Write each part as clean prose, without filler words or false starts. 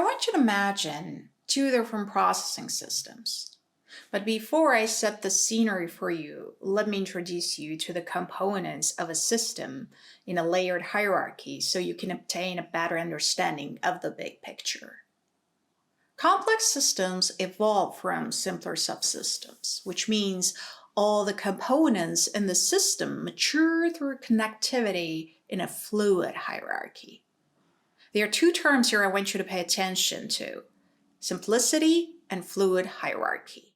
want you to imagine two different processing systems. But before I set the scenery for you, let me introduce you to the components of a system in a layered hierarchy so you can obtain a better understanding of the big picture. Complex systems evolve from simpler subsystems, which means all the components in the system mature through connectivity in a fluid hierarchy. There are two terms here I want you to pay attention to: simplicity and fluid hierarchy.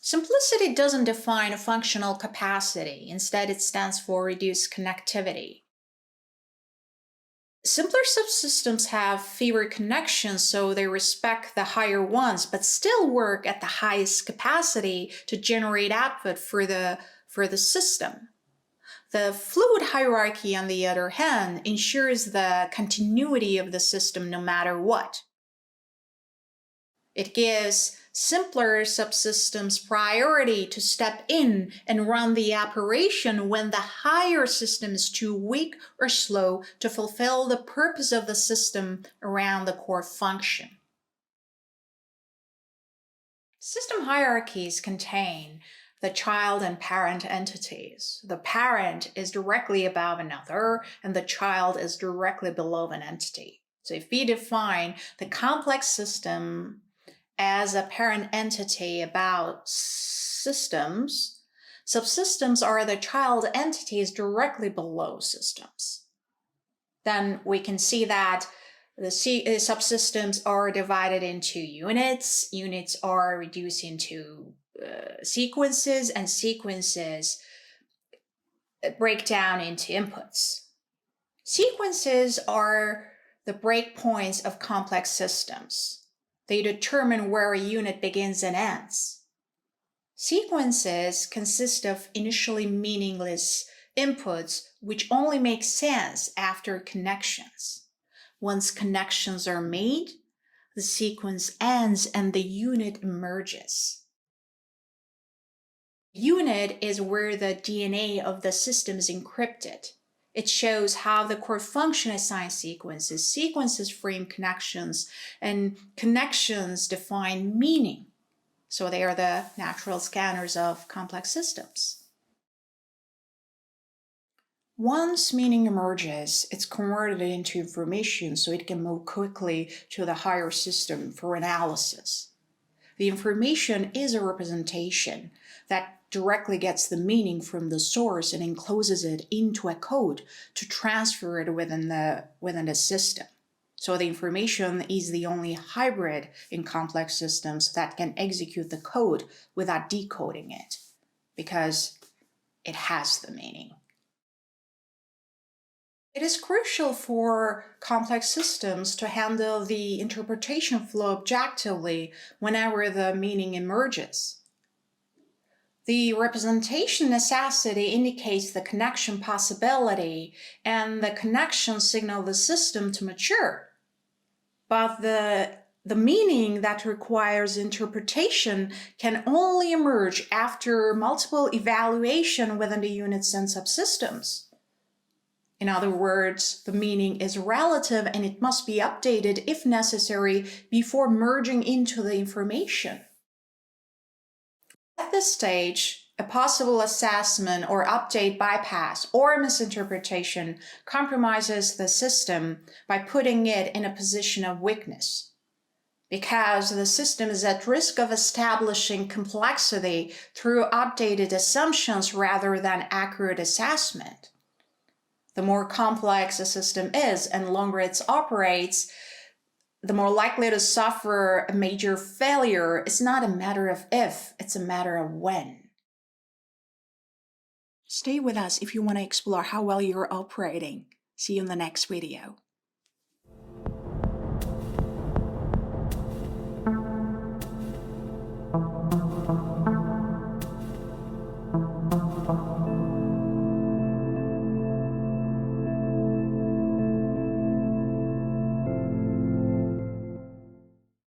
Simplicity doesn't define a functional capacity. Instead, it stands for reduced connectivity. Simpler subsystems have fewer connections, so they respect the higher ones, but still work at the highest capacity to generate output for the system. The fluid hierarchy, on the other hand, ensures the continuity of the system no matter what. It gives simpler subsystems priority to step in and run the operation when the higher system is too weak or slow to fulfill the purpose of the system around the core function. System hierarchies contain the child and parent entities. The parent is directly above another, and the child is directly below an entity. So if we define the complex system as a parent entity about systems, subsystems are the child entities directly below systems. Then we can see that the subsystems are divided into units. Units are reduced into sequences, and sequences break down into inputs. Sequences are the breakpoints of complex systems. They determine where a unit begins and ends. Sequences consist of initially meaningless inputs which only make sense after connections. Once connections are made, the sequence ends and the unit emerges. Unit is where the DNA of the system is encrypted. It shows how the core function assigns sequences. Sequences frame connections, and connections define meaning. So they are the natural scanners of complex systems. Once meaning emerges, it's converted into information so it can move quickly to the higher system for analysis. The information is a representation that directly gets the meaning from the source and encloses it into a code to transfer it within the system. So the information is the only hybrid in complex systems that can execute the code without decoding it, because it has the meaning. It is crucial for complex systems to handle the interpretation flow objectively whenever the meaning emerges. The representation necessity indicates the connection possibility, and the connections signal the system to mature. But the meaning that requires interpretation can only emerge after multiple evaluation within the units and subsystems. In other words, the meaning is relative and it must be updated if necessary before merging into the information. At this stage, a possible assessment or update bypass or misinterpretation compromises the system by putting it in a position of weakness, because the system is at risk of establishing complexity through outdated assumptions rather than accurate assessment. The more complex a system is and longer it operates, the more likely to suffer a major failure. It's not a matter of if, it's a matter of when. Stay with us if you want to explore how well you're operating. See you in the next video.